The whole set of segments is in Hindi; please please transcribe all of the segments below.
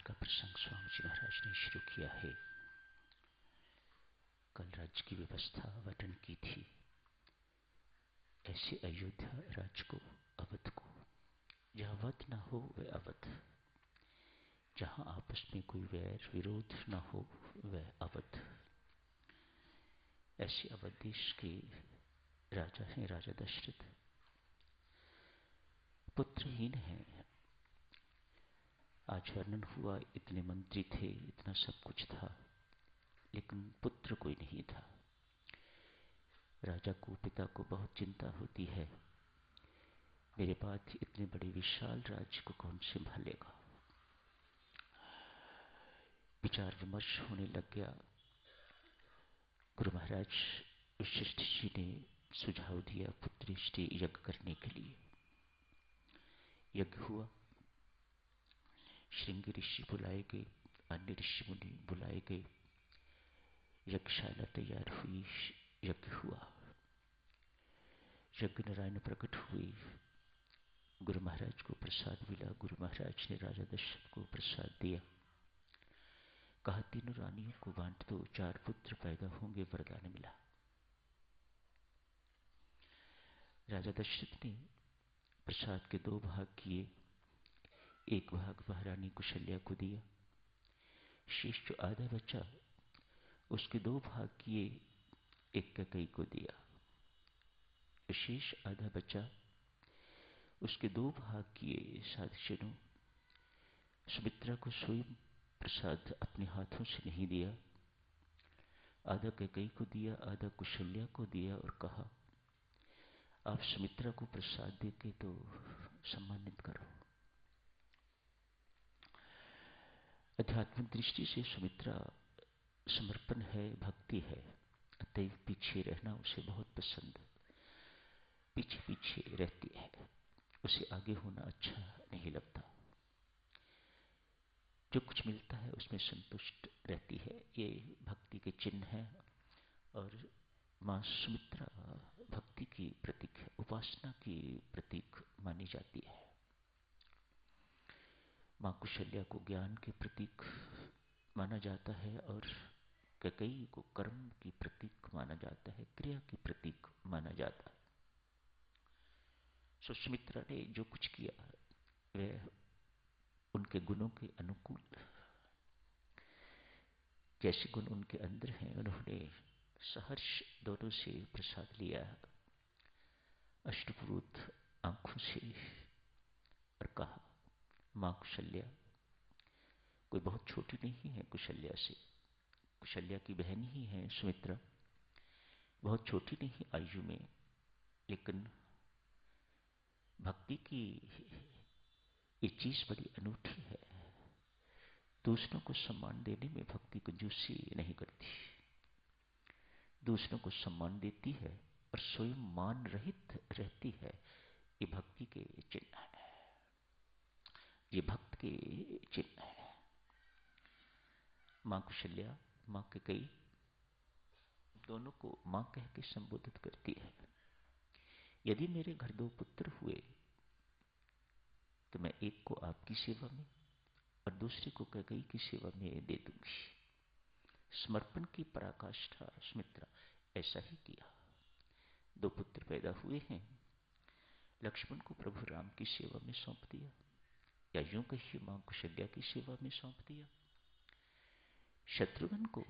का प्रसंग स्वामी जी महाराज ने शुरू किया है। कल राज्य की व्यवस्था वटन की थी। ऐसे अयोध्या राज्य को, अवध को, जहाँ वध न हो वह अवध, जहाँ आपस में कोई वैर विरोध न हो वह अवध। ऐसे अवध देश के राजा हैं राजा दशरथ। पुत्रहीन हैं। आज वर्णन हुआ, इतने मंत्री थे, इतना सब कुछ था, लेकिन पुत्र कोई नहीं था। राजा को, पिता को बहुत चिंता होती है, मेरे बाद इतने बड़े विशाल राज्य को कौन संभालेगा। विचार विमर्श होने लग गया। गुरु महाराज वशिष्ठ जी ने सुझाव दिया पुत्रेष्टि यज्ञ करने के लिए। यज्ञ हुआ। श्रृंगी ऋषि बुलाए गए, अन्य ऋषि मुनि बुलाए गए। यज्ञशाला तैयार हुई, यज्ञ हुआ। यज्ञ नारायण प्रकट हुए। गुरु महाराज को प्रसाद मिला। गुरु महाराज ने राजा दशरथ को प्रसाद दिया। कहा तीनों रानियों को बांट दो, 4 पुत्र पैदा होंगे, वरदान मिला। राजा दशरथ ने प्रसाद के 2 भाग किए। एक भाग महारानी कुशल्या को दिया। शेष जो आधा बचा उसके 2 भाग किए, एक कैकेयी को दिया। शेष आधा बचा उसके 2 भाग किए साधुजनों। सुमित्रा को स्वयं प्रसाद अपने हाथों से नहीं दिया, आधा कैकेयी को दिया, आधा कुशल्या को दिया और कहा आप सुमित्रा को प्रसाद देके तो सम्मानित करो। आध्यात्मिक दृष्टि से सुमित्रा समर्पण है, भक्ति है, अतएव पीछे रहना उसे बहुत पसंद। पीछे पीछे रहती है, उसे आगे होना अच्छा नहीं लगता। जो कुछ मिलता है उसमें संतुष्ट रहती है। ये भक्ति के चिन्ह है। और मां सुमित्रा भक्ति की प्रतीक है, उपासना की प्रतीक मानी जाती है। मां कुशल्या को ज्ञान के प्रतीक माना जाता है और कैकेयी को कर्म की प्रतीक माना जाता है, क्रिया की प्रतीक माना जाता है। सुमित्रा ने जो कुछ किया वह उनके गुणों के अनुकूल, जैसे गुण उनके अंदर हैं, उन्होंने सहर्ष दोनों से प्रसाद लिया, अष्टपुरुष आंखों से, और कहा मां कुशल्या कोई बहुत छोटी नहीं है। कुशल्या से, कुशल्या की बहन ही है सुमित्रा, बहुत छोटी नहीं आयु में, लेकिन भक्ति की ये चीज बड़ी अनूठी है। दूसरों को सम्मान देने में भक्ति कंजूसी नहीं करती, दूसरों को सम्मान देती है और स्वयं मान रहित रहती है। ये भक्ति के चिन्ह है, ये भक्त के चिन्ह है। मां कुशल्या, मां कैकेयी दोनों को मां कह के संबोधित करती है। यदि मेरे घर 2 पुत्र हुए तो मैं एक को आपकी सेवा में और दूसरे को कैकेयी की सेवा में दे दूंगी। समर्पण की पराकाष्ठा सुमित्रा ऐसा ही किया। 2 पुत्र पैदा हुए हैं। लक्ष्मण को प्रभु राम की सेवा में सौंप दिया, या यूं कहिए मां कुशल्या की सेवा में सौंप दिया। शत्रुघ्न को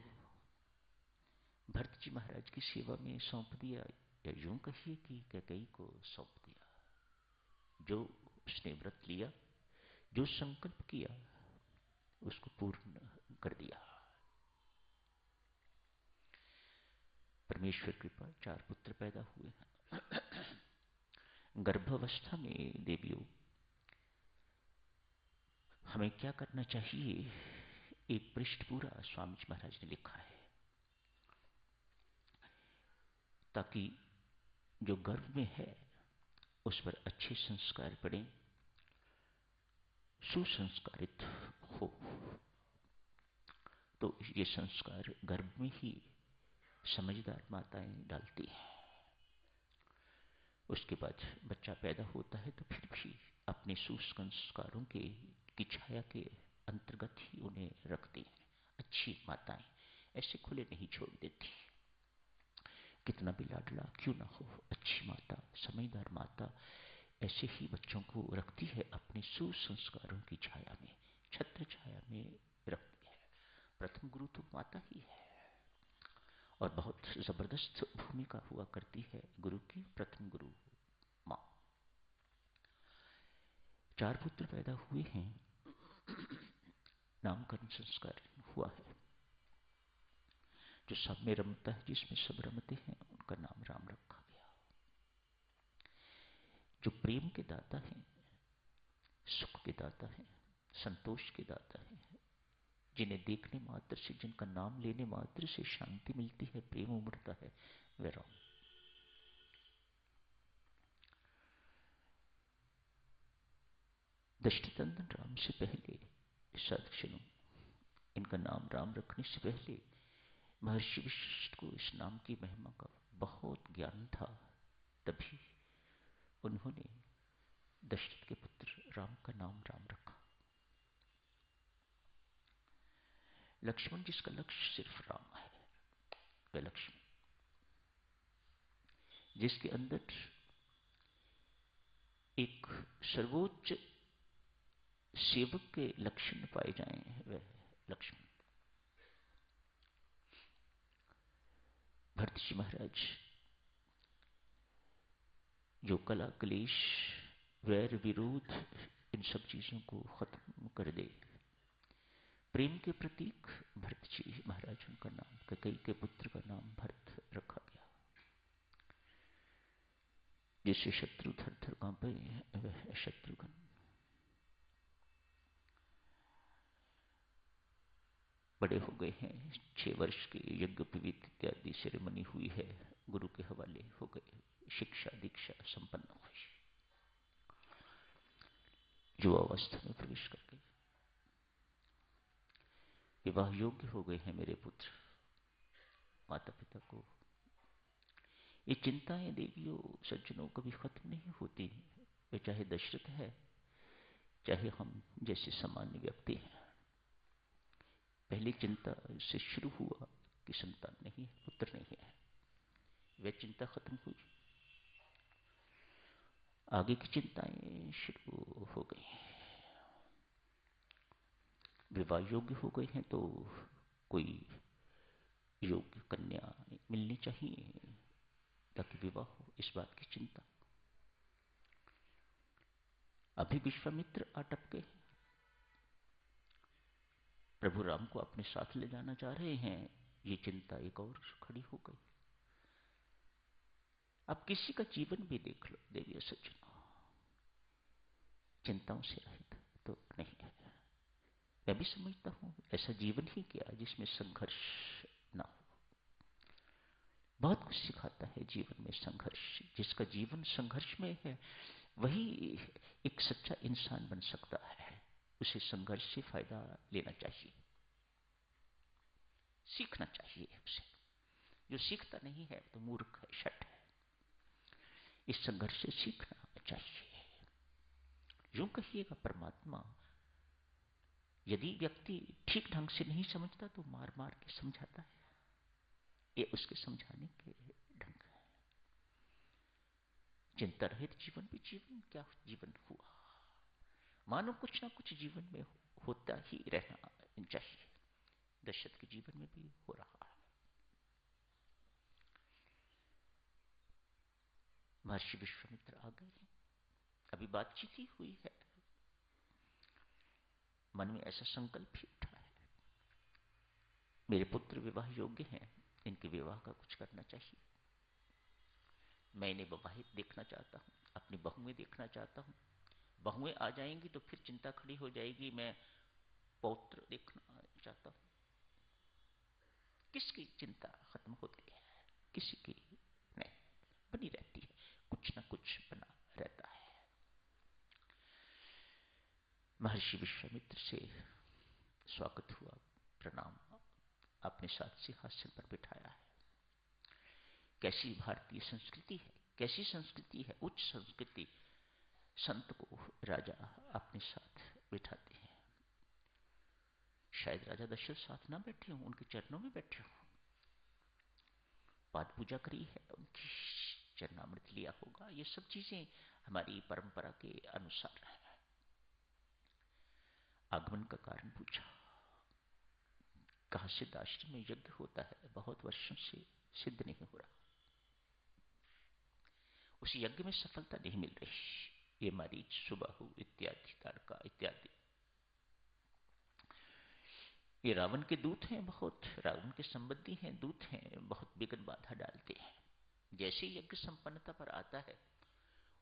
भरत जी महाराज की सेवा में सौंप दिया, या यूं कहिए कि कैकेयी को सौंप दिया। जो उसने व्रत लिया, जो संकल्प किया, उसको पूर्ण कर दिया। परमेश्वर कृपा 4 पुत्र पैदा हुए हैं। गर्भावस्था में देवियों हमें क्या करना चाहिए, एक पृष्ठ पूरा स्वामी जी महाराज ने लिखा है, ताकि जो गर्भ में है उस पर अच्छे संस्कार पड़े, सुसंस्कारित हो। तो ये संस्कार गर्भ में ही समझदार माताएं डालती हैं। उसके बाद बच्चा पैदा होता है तो फिर भी अपने सुसंस्कारों की छाया के अंतर्गत ही उन्हें रखते हैं। अच्छी माताएं ऐसे खुले नहीं छोड़ देती, कितना भी लाडला क्यों ना हो। अच्छी माता, समझदार माता ऐसे ही बच्चों को रखती है अपने सुसंस्कारों की छाया में, छत्र छाया में रखती है। प्रथम गुरु तो माता ही है, और बहुत जबरदस्त भूमिका हुआ करती है गुरु की। प्रथम गुरु माँ। 4 पुत्र पैदा हुए हैं, नामकरण संस्कार हुआ है। जो सब में रमता है, जिसमें सब रमते हैं, उनका नाम राम रखा गया। जो प्रेम के दाता हैं, सुख के दाता हैं, संतोष के दाता हैं, जिन्हें देखने मात्र से, जिनका नाम लेने मात्र से शांति मिलती है, प्रेम उमड़ता है, वे राम। दृष्टिनंदन राम से पहले साधु, इनका नाम राम रखने से पहले महर्षि वशिष्ठ को इस नाम की महिमा का बहुत ज्ञान था। तभी उन्होंने दशरथ के पुत्र राम का नाम राम रखा। लक्ष्मण, जिसका लक्ष्य सिर्फ राम है, वह लक्ष्मण। जिसके अंदर एक सर्वोच्च सेवक के लक्षण पाए जाए, वह लक्ष्मण। भरत जी महाराज जो कला क्लेश वैर विरोध इन सब चीजों को खत्म कर दे, प्रेम के प्रतीक भरत जी महाराज, उनका नाम, कैकेयी के पुत्र का नाम भरत रखा गया। जिसे शत्रु थर थर कांपे, वह शत्रुघ्न। बड़े हो गए हैं, 6 वर्ष के यज्ञ पीवित इत्यादि सेरेमनी हुई है, गुरु के हवाले हो गए, शिक्षा दीक्षा संपन्न हुई, युवावस्था में प्रवेश कर गए, विवाह योग्य हो गए हैं मेरे पुत्र। माता पिता को ये चिंताएं देवियों सज्जनों कभी खत्म नहीं होती। वे चाहे दशरथ है, चाहे हम जैसे सामान्य व्यक्ति हैं। पहली चिंता से शुरू हुआ कि संतान नहीं है, पुत्र नहीं है, वह चिंता खत्म हुई। आगे की चिंताएं शुरू हो गई। विवाह योग्य हो गए हैं तो कोई योग्य कन्या मिलनी चाहिए ताकि विवाह हो, इस बात की चिंता। अभी विश्वामित्र अटक गए, प्रभु राम को अपने साथ ले जाना चाह रहे हैं, ये चिंता एक और खड़ी हो गई। अब किसी का जीवन भी देख लो देवी सज्जनों, चिंताओं से रहित तो नहीं है। मैं भी समझता हूं ऐसा जीवन ही क्या जिसमें संघर्ष ना हो। बहुत कुछ सिखाता है जीवन में संघर्ष। जिसका जीवन संघर्ष में है वही एक सच्चा इंसान बन सकता है। उसे संघर्ष से फायदा लेना चाहिए, सीखना चाहिए उसे। जो सीखता नहीं है तो मूर्ख है, शठ है। इस संघर्ष से सीखना चाहिए। यूं कहिएगा, परमात्मा यदि व्यक्ति ठीक ढंग से नहीं समझता तो मार मार के समझाता है। ये उसके समझाने के ढंग है। चिंता रहित जीवन भी जीवन क्या जीवन हुआ। मानो कुछ ना कुछ जीवन में होता ही रहना चाहिए। दशरथ के जीवन में भी हो रहा है। महर्षि विश्वामित्र आ गए हैं, अभी बातचीत ही हुई है, मन में ऐसा संकल्प ही उठा है, मेरे पुत्र विवाह योग्य हैं, इनके विवाह का कुछ करना चाहिए। मैं इन्हें विवाहित देखना चाहता हूं, अपनी बहुएं देखना चाहता हूं। बहुएं आ जाएंगी तो फिर चिंता खड़ी हो जाएगी, मैं पौत्र देखना चाहता हूं। किसकी चिंता खत्म होती है? किसी की नहीं, बनी रहती है, कुछ ना कुछ बना रहता है। महर्षि विश्वामित्र से स्वागत हुआ, प्रणाम, अपने साथ सिंहासन पर बिठाया है। कैसी भारतीय संस्कृति है, कैसी संस्कृति है, उच्च संस्कृति। संत को राजा अपने साथ बिठाते हैं। शायद राजा दशरथ साथ ना बैठे हों, उनके चरणों में बैठे हों, पाद पूजा करी है, उनकी चरणामृत लिया होगा। ये सब चीजें हमारी परंपरा के अनुसार है। आगमन का कारण पूछा, कहा सिद्ध आश्रम में यज्ञ होता है, बहुत वर्षों से सिद्ध नहीं हो रहा, उस यज्ञ में सफलता नहीं मिल रही। ये मरीच, सुबाहु इत्यादि, तारका इत्यादि ये रावण के दूत हैं, बहुत रावण के संबंधी हैं, दूत हैं, बहुत विघ्न बाधा डालते हैं। जैसे यज्ञ संपन्नता पर आता है,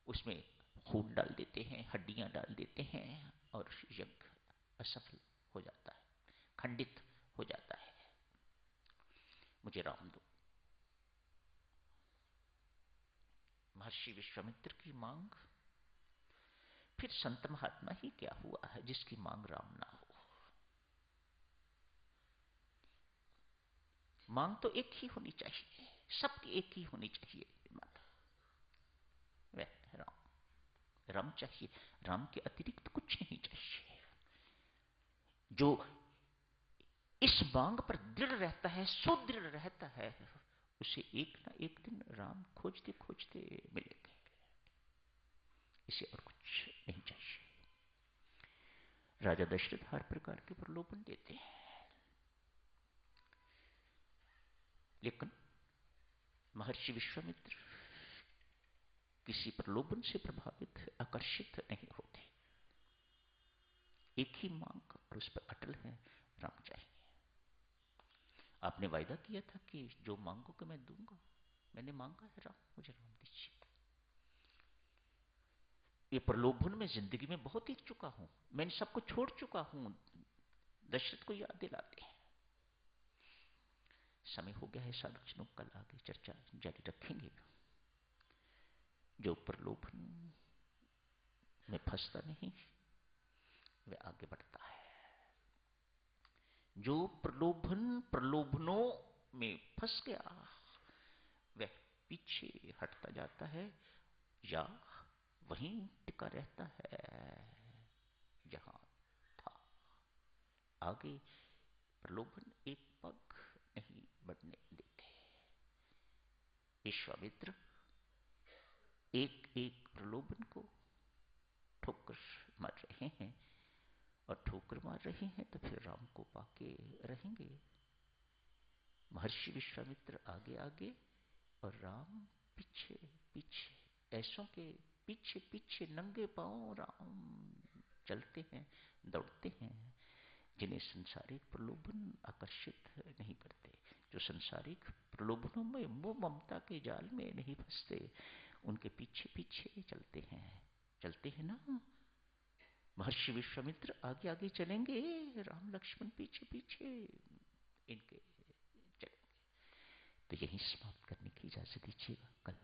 उसमें खून डाल देते हैं, हड्डियां डाल देते हैं, और यज्ञ असफल हो जाता है, खंडित हो जाता है। मुझे राम दो। महर्षि विश्वामित्र की मांग, फिर संत महात्मा ही क्या हुआ है जिसकी मांग राम ना हो। मांग तो एक ही होनी चाहिए, सबकी एक ही होनी चाहिए। वह राम चाहिए, राम के अतिरिक्त कुछ नहीं चाहिए। जो इस मांग पर दृढ़ रहता है, सुदृढ़ रहता है, उसे एक ना एक दिन राम खोजते खोजते मिलेंगे। इसे और कुछ नहीं चाहिए। राजा दशरथ हर प्रकार के प्रलोभन देते हैं, लेकिन महर्षि विश्वामित्र किसी प्रलोभन से प्रभावित, आकर्षित नहीं होते। एक ही मांग और उस पर अटल है, राम चाहिए। आपने वायदा किया था कि जो मांगोगे मैं दूंगा, मैंने मांगा है राम, मुझे राम दीजिए। ये प्रलोभन में जिंदगी में बहुत ही चुका हूं, मैं इन सबको छोड़ चुका हूं। दशरथ को याद दिलाते हैं। समय हो गया है साधुजनों, कल आगे चर्चा जारी रखेंगे। जो प्रलोभन में फंसता नहीं, वह आगे बढ़ता है। जो प्रलोभनों में फंस गया, वह पीछे हटता जाता है, या वहीं टिका रहता है जहां था। आगे प्रलोभन एक पग नहीं बढ़ने देते। विश्वामित्र एक एक प्रलोभन को ठोकर मार रहे हैं, और ठोकर मार रहे हैं तो फिर राम को पाके रहेंगे। महर्षि विश्वामित्र आगे आगे और राम पीछे पीछे, ऐसों के पीछे पीछे नंगे पांव राम चलते हैं, दौड़ते हैं, जिन्हें सांसारिक प्रलोभन आकर्षित नहीं करते, जो सांसारिक प्रलोभनों में मोह ममता के जाल में नहीं फंसते, उनके पीछे पीछे चलते हैं ना। महर्षि विश्वामित्र आगे आगे चलेंगे, राम लक्ष्मण पीछे पीछे इनके चलेंगे। तो यही समाप्त करने की इजाजत दीजिएगा। कल